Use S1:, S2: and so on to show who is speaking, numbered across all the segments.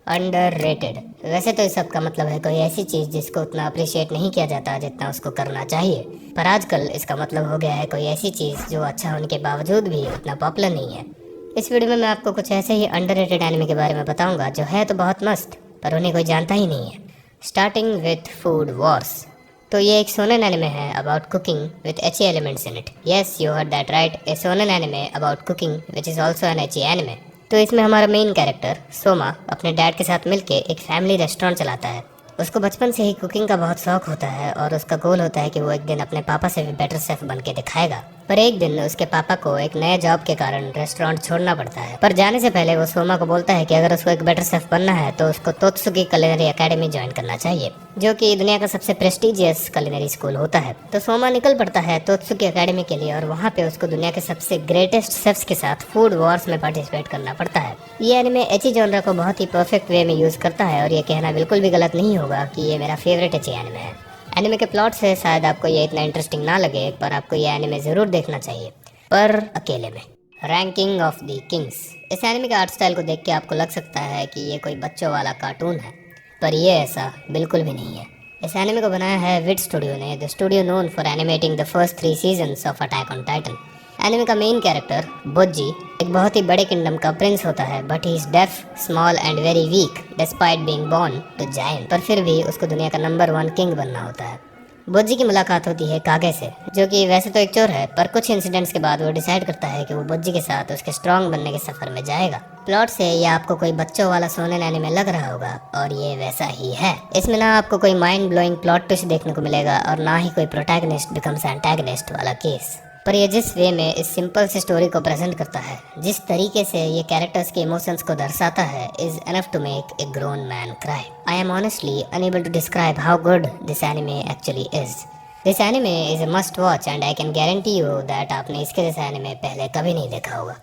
S1: Underrated. वैसे तो इस सब का मतलब है कोई ऐसी चीज़ जिसको उतना अप्रिशिएट नहीं किया जाता जितना उसको करना चाहिए, पर आजकल इसका मतलब हो गया है कोई ऐसी चीज़ जो अच्छा होने के बावजूद भी उतना पॉपुलर नहीं है। इस वीडियो में मैं आपको कुछ ऐसे ही अंडररेटेड एनिमे के बारे में बताऊंगा जो है तो बहुत मस्त, पर उन्हें कोई जानता ही नहीं है। Starting with Food Wars. तो ये एक सोनेन एनिमे है about cooking with ecchi elements in it. Yes, you heard that right, a shonen anime about cooking which is also an ecchi anime. तो इसमें हमारा मेन कैरेक्टर सोमा अपने dad के साथ मिलके एक फैमिली रेस्टोरेंट चलाता है। उसको बचपन से ही कुकिंग का बहुत शौक होता है और उसका गोल होता है कि वो एक दिन अपने पापा से भी बेटर शेफ बन के दिखाएगा। पर एक दिन उसके पापा को एक नए जॉब के कारण रेस्टोरेंट छोड़ना पड़ता है। पर जाने से पहले वो सोमा को बोलता है कि अगर उसको एक बेटर शेफ बनना है तो उसको तोत्सुकी कुलिनरी एकेडमी ज्वाइन करना चाहिए, जो कि दुनिया का सबसे प्रेस्टिजियस कुलिनरी स्कूल होता है। तो सोमा निकल पड़ता है तोत्सुकी एकेडमी के लिए और वहाँ पे उसको दुनिया के सबसे ग्रेटेस्ट शेफ्स के साथ फूड वॉर्स में पार्टिसिपेट करना पड़ता है। ये एनिमे एची जॉनरा को बहुत ही परफेक्ट वे में यूज करता है और ये कहना बिल्कुल भी गलत नहीं होगा कि ये मेरा फेवरेट एची एनिमे है। एनिमे के प्लॉट से शायद आपको ये इतना इंटरेस्टिंग ना लगे, पर आपको ये एनिमे ज़रूर देखना चाहिए, पर अकेले में। Ranking of the Kings. इस एनिमे के आर्ट स्टाइल को देख के आपको लग सकता है कि ये कोई बच्चों वाला कार्टून है, पर ये ऐसा बिल्कुल भी नहीं है। इस एनिमे को बनाया है विड स्टूडियो ने, the studio known for animating the first 3 seasons of Attack on Titan. Anime का मेन कैरेक्टर बोज्जी एक बहुत ही बड़े किंगडम का प्रिंस होता है, but he is deaf, small and very weak despite being born to giant. पर फिर भी उसको दुनिया का नंबर 1 किंग बनना होता है। बोज्जी की मुलाकात होती है कागे से, जो कि वैसे तो एक चोर है, पर कुछ इंसिडेंट्स के बाद वो डिसाइड करता है कि वो बोज्जी के साथ उसके स्ट्रांग बनने के सफर में जाएगा। प्लॉट से ये आपको कोई बच्चों वाला सोनेन एनिमे लग रहा होगा, और ये वैसा ही है। इसमें ना आपको कोई माइंड ब्लोइंग प्लॉट ट्विस्ट देखने को मिलेगा और ना ही कोई प्रोटैगनिस्ट बिकम्स एंटैगनिस्ट वाला केस। पर ये जिस वे में इस सिंपल सी स्टोरी को प्रेजेंट करता है, जिस तरीके से ये कैरेक्टर्स के इमोशंस को दर्शाता है, is enough to make a grown man cry. I am honestly unable to describe how good this anime actually is. This anime is a must watch and I can guarantee you that आपने इसके जैसा anime पहले कभी नहीं देखा होगा।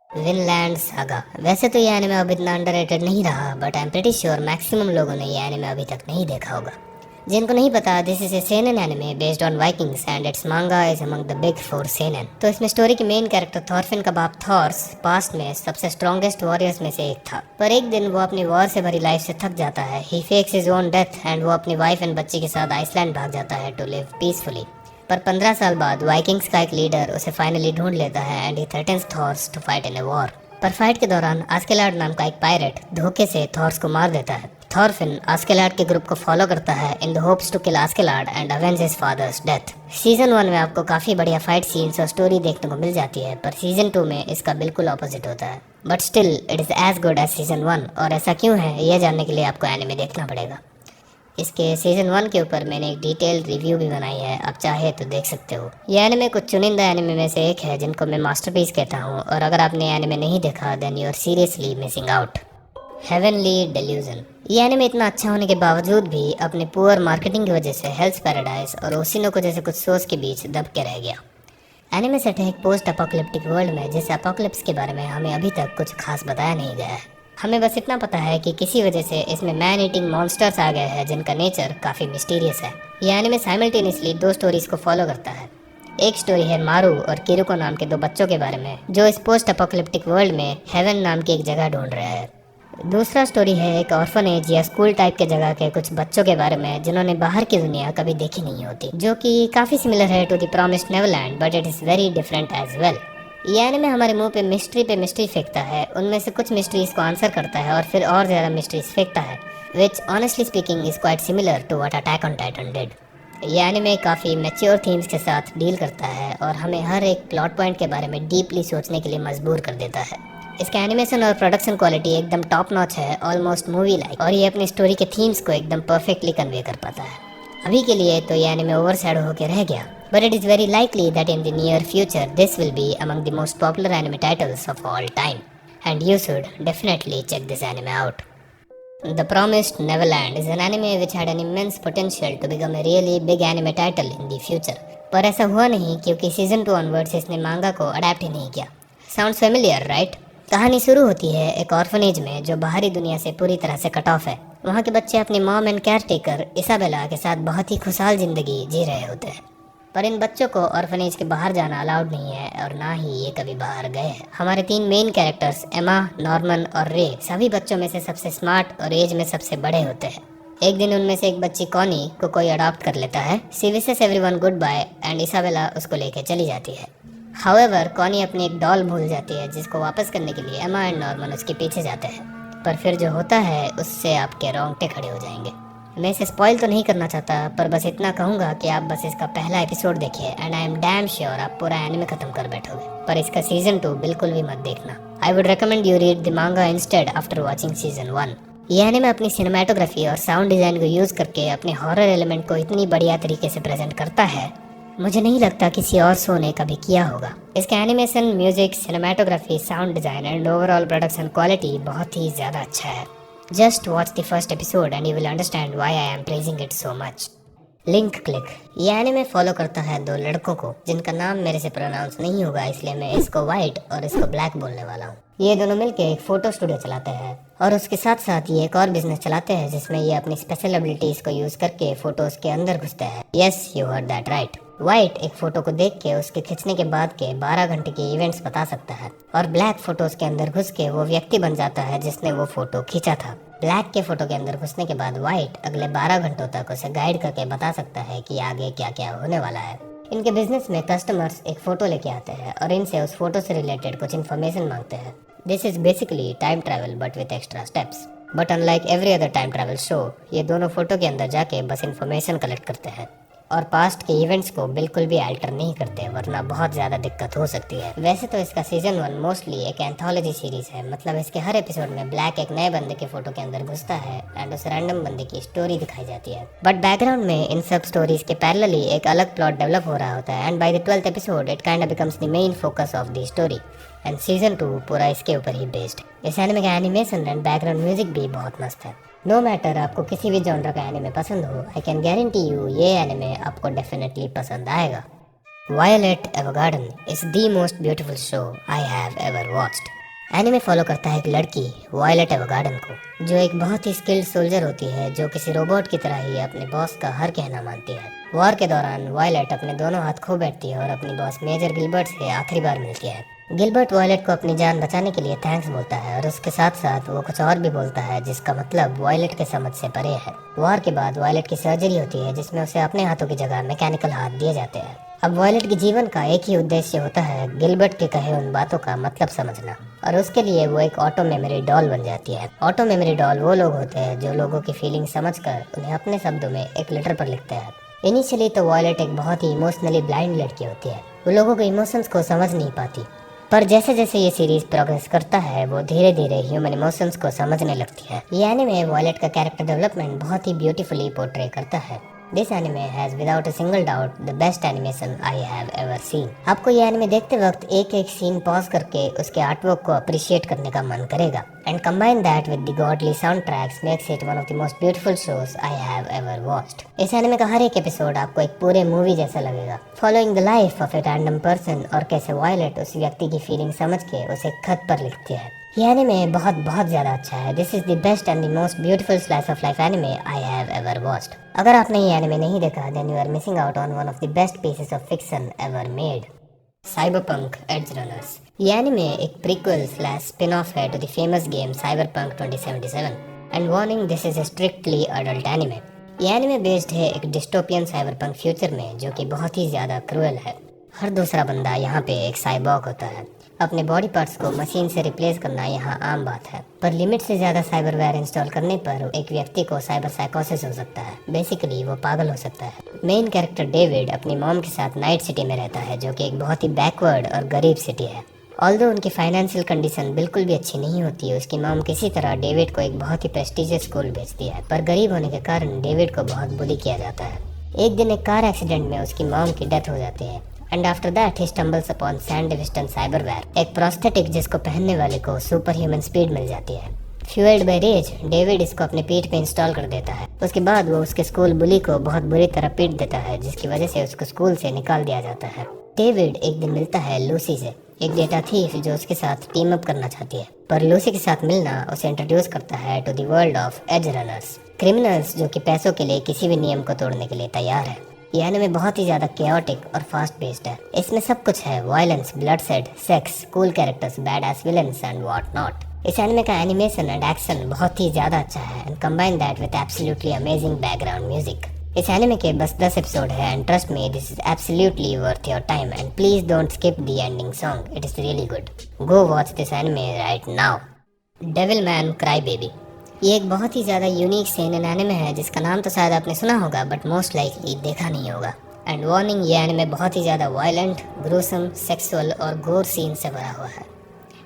S1: Vinland saga. वैसे तो ये एनिमे अब इतना अंडररेटेड नहीं रहा, but I am pretty sure maximum लोगों ने ये एनिमे अभी तक नहीं देखा होगा। जिनको नहीं पता, this is a seinen anime based on Vikings and its manga is among the big 4 seinen. तो इसमें स्टोरी के मेन कैरेक्टर थॉरफिन का बाप थॉर्स पास्ट में सबसे स्ट्रॉन्गेस्ट वॉरियर्स में से एक था। पर एक दिन वो अपनी वॉर से भरी लाइफ से थक जाता है। He fakes his own death and वो अपनी वाइफ एंड बच्ची के साथ आइसलैंड भाग जाता है टू लिव पीसफुली। पर 15 साल बाद वाइकिंग्स का एक लीडर उसे फाइनली ढूंढ लेता है and he threatens Thors to fight in a war. पर फाइट के दौरान आस्केलाड नाम का एक पायरेट धोखे से थॉर्स को मार देता है। थॉरफिन आस्केलाड के ग्रुप को फॉलो करता है in the hopes to kill Askeladd and avenge his father's death. Season 1 में आपको काफी बढ़िया फाइट सीन्स और स्टोरी देखने को मिल जाती है, पर सीजन 2 में इसका बिल्कुल ऑपोजिट होता है। But still it is as good as season 1, और ऐसा क्यों है यह जानने के लिए आपको एनिमे देखना पड़ेगा। इसके सीजन 1 के ऊपर मैंने एक डिटेल्ड रिव्यू भी बनाई है, आप चाहे तो देख सकते हो। ये एनिमे कुछ चुनिंदा एनिमे में से एक है जिनको मैं मास्टरपीस कहता हूँ, और अगर आपने एनिमे नहीं देखा then you are seriously missing out. Heavenly delusion. ये एनिमे इतना अच्छा होने के बावजूद भी अपने पुअर मार्केटिंग की वजह से हेल्थ पैराडाइज और ओसिनोको जैसे कुछ शोज के बीच दब के रह गया। एनिमे सेट है एक पोस्ट अपोकलिप्टिक वर्ल्ड में, जिस अपोकलिप्स के बारे में हमें अभी तक कुछ खास बताया नहीं गया है। हमें बस इतना पता है कि किसी वजह से इसमें मैन ईटिंग मॉन्स्टर्स आ गए हैं जिनका नेचर काफ़ी मिस्टीरियस है। ये एनिमे साइमल्टेनियसली 2 स्टोरीज को फॉलो करता है। एक स्टोरी है मारू और किरुको नाम के 2 बच्चों के बारे में, जो इस पोस्ट अपोकलिप्टिक वर्ल्ड में हेवन नाम की एक जगह ढूंढ रहे हैं। दूसरा स्टोरी है एक ऑर्फनेज या स्कूल टाइप के जगह के कुछ बच्चों के बारे में जिन्होंने बाहर की दुनिया कभी देखी नहीं होती, जो कि काफ़ी सिमिलर है to the promised Neverland, but it is very different as well. ये एनिमे हमारे मुंह पे मिस्ट्री फेंकता है, उनमें से कुछ मिस्ट्रीज को आंसर करता है और फिर और ज़्यादा मिस्ट्रीज फेंकता है, which honestly speaking is quite similar to what Attack on Titan did. ये एनिमे काफ़ी मैच्योर थीम्स के साथ डील करता है और हमें हर एक प्लॉट पॉइंट के बारे में डीपली सोचने के लिए मजबूर कर देता है। इसका एनिमेशन और प्रोडक्शन क्वालिटी एकदम टॉप नॉच है, ऑलमोस्ट मूवी लाइक, और ये अपनी स्टोरी के थीम्स को एकदम परफेक्टली कन्वे कर पाता है। अभी के लिए तो ये एनिमे ओवरशैडो होकर रह गया, but it is very likely that in the near future this will be among the most popular anime titles of all time, and you should definitely check this anime out. The Promised Neverland is an anime which had an immense potential to become a really big anime title in the future, पर ऐसा हुआ नहीं क्योंकि season 2 onwards इसने मांगा को adapt ही नहीं किया। Sounds familiar, right? कहानी शुरू होती है एक ऑर्फनेज में जो बाहरी दुनिया से पूरी तरह से कट ऑफ है। वहाँ के बच्चे अपनी mom and care taker Isabella के साथ बहुत ही खुशहाल जिंदगी जी रहे होते हैं। पर इन बच्चों को ऑर्फनेज के बाहर जाना अलाउड नहीं है और ना ही ये कभी बाहर गए हैं। हमारे 3 मेन कैरेक्टर्स एमा, नॉर्मन और रे सभी बच्चों में से सबसे स्मार्ट और एज में सबसे बड़े होते हैं। एक दिन उनमें से एक बच्ची कॉनी को कोई अडॉप्ट कर लेता है। She wishes everyone goodbye and Isabella उसको लेके चली जाती है। हाउएवर कॉनी अपनी एक डॉल भूल जाती है जिसको वापस करने के लिए एमा एंड नॉर्मन उसके पीछे जाते हैं। पर फिर जो होता है उससे आपके रोंगटे खड़े हो जाएंगे। मैं इसे स्पॉइल तो नहीं करना चाहता, पर बस इतना कहूँगा कि आप बस इसका पहला एपिसोड देखिए and I am damn sure आप पूरा एनिमे खत्म कर बैठोगे। पर इसका सीजन 2 बिल्कुल भी मत देखना। I would recommend you read the मांगा इंस्टेड आफ्टर वॉचिंग सीजन 1। ये एनिमे अपनी सिनेमेटोग्राफी और साउंड डिजाइन को यूज करके अपने हॉरर एलिमेंट को इतनी बढ़िया तरीके से प्रेजेंट करता है, मुझे नहीं लगता किसी और शो ने कभी किया होगा। इसका animation, music, cinematography, sound design and overall production quality बहुत ही ज्यादा अच्छा है। Just watch the first episode and you will understand why I am praising it so much. Link click. ये एनिमे फॉलो करता है 2 लड़कों को जिनका नाम मेरे से प्रोनाउंस नहीं होगा, इसलिए मैं इसको व्हाइट और इसको ब्लैक बोलने वाला हूँ। ये दोनों मिलकर एक फोटो स्टूडियो चलाते हैं और उसके साथ साथ ये एक और बिजनेस चलाते हैं जिसमें ये अपनी स्पेशल एबिलिटीज को यूज करके फोटोज के अंदर घुसते हैं। Yes, you heard that right. White एक फोटो को देख के उसके खींचने के बाद के 12 घंटे के इवेंट्स बता सकता है और ब्लैक फोटोज के अंदर घुस के वो व्यक्ति बन जाता है जिसने वो फोटो खींचा था। ब्लैक के फोटो के अंदर घुसने के बाद व्हाइट अगले 12 घंटों तक उसे गाइड करके बता सकता है कि आगे क्या क्या होने वाला है। इनके बिजनेस में कस्टमर्स एक फोटो लेके आते हैं और इनसे उस फोटो से रिलेटेड कुछ इन्फॉर्मेशन मांगते हैं। This is basically time travel but with extra steps. But unlike every other time travel show, ये दोनों फोटो के अंदर जाके बस इन्फॉर्मेशन कलेक्ट करते हैं और पास्ट के इवेंट्स को बिल्कुल भी अल्टर नहीं करते, वरना बहुत ज़्यादा दिक्कत हो सकती है। वैसे तो इसका सीजन 1 मोस्टली एक एंथोलॉजी सीरीज है, मतलब इसके हर एपिसोड में ब्लैक एक नए बंदे के फोटो के अंदर घुसता है एंड उस रैंडम बंदे की स्टोरी दिखाई जाती है। बट बैकग्राउंड में इन सब स्टोरीज के पैरेलली एक अलग प्लॉट डेवलप हो रहा होता है and by the 12th episode it kind of becomes the main focus of the story and season 2 पूरा इसके ऊपर ही बेस्ड। इस एनिमे का एनिमेशन एंड बैकग्राउंड म्यूजिक भी बहुत मस्त है। नो मैटर आपको किसी भी जॉनर का एनिमे पसंद हो, आई कैन गारंटी यू ये एनिमे आपको डेफिनेटली पसंद आएगा। Violet Evergarden is the most beautiful show I have ever watched. Anime follow करता है एक लड़की वायलेट एवरगार्डन को, जो एक बहुत ही स्किल्ड सोल्जर होती है जो किसी रोबोट की तरह ही अपने बॉस का हर कहना मानती है। वॉर के दौरान वायलेट अपने दोनों हाथ खो बैठती है और अपनी बॉस मेजर गिलबर्ट से आखिरी बार मिलती है। गिलबर्ट वायलेट को अपनी जान बचाने के लिए थैंक्स बोलता है और उसके साथ साथ वो कुछ और भी बोलता है जिसका मतलब वायलेट के समझ से परे है। वॉर के बाद वायलेट की सर्जरी होती है जिसमें उसे अपने हाथों की जगह मैकेनिकल हाथ दिए जाते हैं। अब वायलेट के जीवन का एक ही उद्देश्य होता है गिलबर्ट के कहे उन बातों का मतलब समझना, और उसके लिए वो एक ऑटो मेमोरी डॉल बन जाती है। ऑटो मेमोरी डॉल वो लोग होते हैं जो लोगों की फीलिंग समझकर उन्हें अपने शब्दों में एक लेटर पर लिखते हैं। इनिशियली तो वायलेट एक बहुत ही इमोशनली ब्लाइंड लड़की होती है, वो लोगों के इमोशंस को समझ नहीं पाती, पर जैसे जैसे ये सीरीज प्रोग्रेस करता है वो धीरे धीरे ह्यूमन इमोशंस को समझने लगती है। ये एनिमे वायलेट का कैरेक्टर डेवलपमेंट बहुत ही ब्यूटीफुली पोर्ट्रे करता है। This anime has without a single doubt the best animation I have ever seen. आपको ये एनिमे देखते वक्त एक एक सीन पॉज करके उसके आर्टवर्क को अप्रिशिएट करने का मन करेगा and combine that with the godly sound tracks makes it one of the most beautiful shows I have ever watched. इस एनिमे का हर एक एपिसोड आपको एक पूरे मूवी जैसा लगेगा, following the life of a random person और कैसे वायलेट उस व्यक्ति की फीलिंग समझ के उसे खत पर लिखती है। ये एनिमे बहुत बहुत ज्यादा अच्छा है। This is the best and the most beautiful slice of life anime I have ever watched. अगर आपने ये एनिमे नहीं देखा then you are missing out on one of the best pieces of fiction ever made. Cyberpunk edgerunners. ये anime एक prequel slash spin off है to the famous game cyberpunk 2077 and warning, this is a strictly adult anime. ये anime based है एक dystopian cyberpunk future में जो कि बहुत ही ज्यादा क्रूएल है। हर दूसरा बंदा यहाँ पे एक साइबॉर्ग होता है। अपने बॉडी पार्ट्स को मशीन से रिप्लेस करना यहाँ आम बात है, पर लिमिट से ज्यादा साइबरवेयर इंस्टॉल करने पर एक व्यक्ति को साइबर साइकोसिस हो सकता है। बेसिकली वो पागल हो सकता है। मेन कैरेक्टर डेविड अपनी मॉम के साथ नाइट सिटी में रहता है जो कि एक बहुत ही बैकवर्ड और गरीब सिटी है। ऑल्दो उनकी फाइनेंशियल कंडीशन बिल्कुल भी अच्छी नहीं होती है, उसकी मॉम किसी तरह डेविड को एक बहुत ही प्रेस्टिजियस स्कूल भेजती है, पर गरीब होने के कारण डेविड को बहुत बुली किया जाता है। एक दिन एक कार एक्सीडेंट में उसकी मॉम की डेथ हो जाती है and after that he stumbles upon Sandevistan cyberware, एक प्रोस्थेटिक जिसको पहनने वाले को सुपर ह्यूमन स्पीड मिल जाती है। फ्यूएल्ड बाय रेज, डेविड इसको अपने पीठ पे इंस्टॉल कर देता है। उसके बाद वो उसके स्कूल बुली को बहुत बुरी तरह पीट देता है जिसकी वजह से उसको स्कूल से निकाल दिया जाता है। डेविड एक दिन मिलता है लूसी से, एक डेटा थीफ जो उसके साथ टीम अप करना चाहती है, पर लूसी के साथ मिलना उसे इंट्रोड्यूस करता है to the world of edgerunners, criminals जो कि पैसों के लिए किसी भी नियम को तोड़ने के लिए तैयार है। ये एनिमे बहुत ही ज्यादा chaotic और फास्ट पेस्ड है। इसमें सब कुछ है, violence, bloodshed, sex, cool characters, badass villains and what not. इस एनिमे का एनिमेशन एंड एक्शन बहुत ही ज्यादा अच्छा है and combine that with absolutely amazing background music. इस एनिमे के बस 10 एपिसोड है and trust me this is absolutely worth your time and please don't skip the ending song, it is really good. Go watch this anime right now. Devilman cry baby. ये एक बहुत ही ज़्यादा unique Sanon anime है जिसका नाम तो शायद आपने सुना होगा बट मोस्ट लाइकली देखा नहीं होगा। एंड वार्निंग, ये एनिमे बहुत ही ज़्यादा वायलेंट, ग्रूसम, सेक्सुअल और गोर सीन से भरा हुआ है।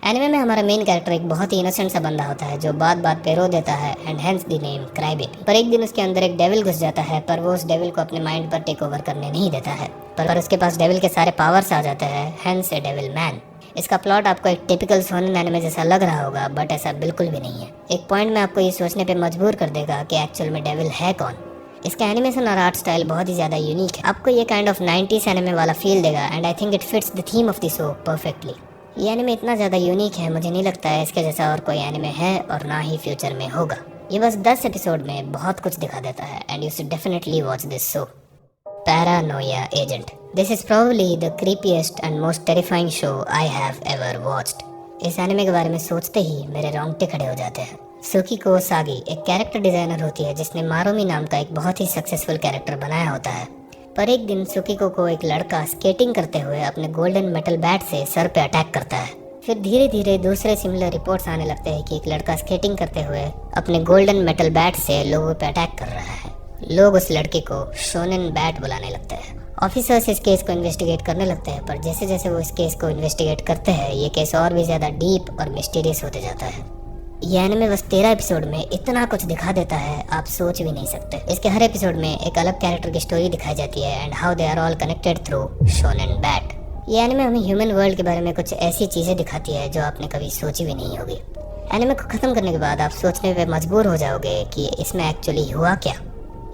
S1: एनिमे में हमारा मेन कैरेक्टर एक बहुत ही इनोसेंट सा बंदा होता है जो बात बात पे रो देता है and hence the name cry baby. पर एक दिन उसके अंदर एक डेविल घुस जाता है, पर वो उस डेविल को अपने माइंड पर टेक ओवर करने नहीं देता है, पर उसके पास डेविल के सारे पावर्स आ जाते हैं, हेंस ए डेविल मैन। इसका प्लॉट आपको एक टिपिकल शोनेन एनिमे जैसा लग रहा होगा बट ऐसा बिल्कुल भी नहीं है। एक पॉइंट में आपको ये सोचने पे मजबूर कर देगा कि एक्चुअल में डेविल है कौन। इसका एनिमेशन और आर्ट स्टाइल बहुत ही ज़्यादा यूनिक है। आपको ये काइंड ऑफ 90s एनिमे वाला फील देगा and I think it fits the theme of the show perfectly. ये एनिमे इतना ज़्यादा यूनिक है, मुझे नहीं लगता है इसके जैसा और कोई एनिमे है और ना ही फ्यूचर में होगा। ये बस 10 एपिसोड में बहुत कुछ दिखा देता है and you should definitely watch this show. Paranoia Agent. This is probably the creepiest and most terrifying show I have ever watched. इस एनिमे के बारे में सोचते ही मेरे रोंगटे खड़े हो जाते हैं। सुकीको सागी एक कैरेक्टर डिजाइनर होती है जिसने मारुमी नाम का एक बहुत ही सक्सेसफुल कैरेक्टर बनाया होता है। पर एक दिन सुकीको को एक लड़का स्केटिंग करते हुए अपने गोल्डन मेटल बैट से सर पे अटैक करता है। फिर धीरे धीरे दूसरे सिमिलर रिपोर्ट्स आने लगते हैं कि एक लड़का स्केटिंग करते हुए अपने गोल्डन मेटल बैट से लोगों पे अटैक कर रहा है। लोग उस लड़के को शोनेन बैट बुलाने लगते हैं। ऑफिसर्स इस केस को इन्वेस्टिगेट करने लगते हैं, पर जैसे जैसे वो इस केस को इन्वेस्टिगेट करते हैं ये केस और भी ज़्यादा डीप और मिस्टीरियस होते जाता है। ये एनिमे बस 13 एपिसोड में इतना कुछ दिखा देता है आप सोच भी नहीं सकते। इसके हर एपिसोड में एक अलग कैरेक्टर की स्टोरी दिखाई जाती है and how they are all connected through Shonen bat. ये एनिमे हमें ह्यूमन वर्ल्ड के बारे में कुछ ऐसी चीज़ें दिखाती है जो आपने कभी सोची भी नहीं होगी। एनिमे को ख़त्म करने के बाद आप सोचने पे मजबूर हो जाओगे कि इसमें एक्चुअली हुआ क्या।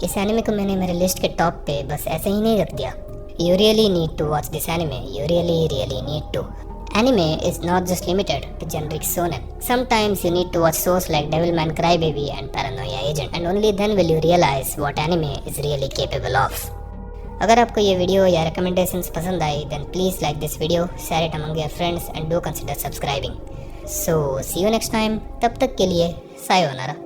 S1: इस एनिमे को मैंने मेरे लिस्ट के टॉप पे बस ऐसे ही नहीं रख दिया। You really need to watch this anime, you really need to. Anime is not just limited to generic shonen. Sometimes you need to watch shows like Devilman Crybaby and Paranoia Agent, and only then will you realize what anime is really capable of. अगर आपको ये video या recommendations पसंद आई then please like this video, share it among your friends and do consider subscribing. So see you next time. तब तक के लिए sayonara.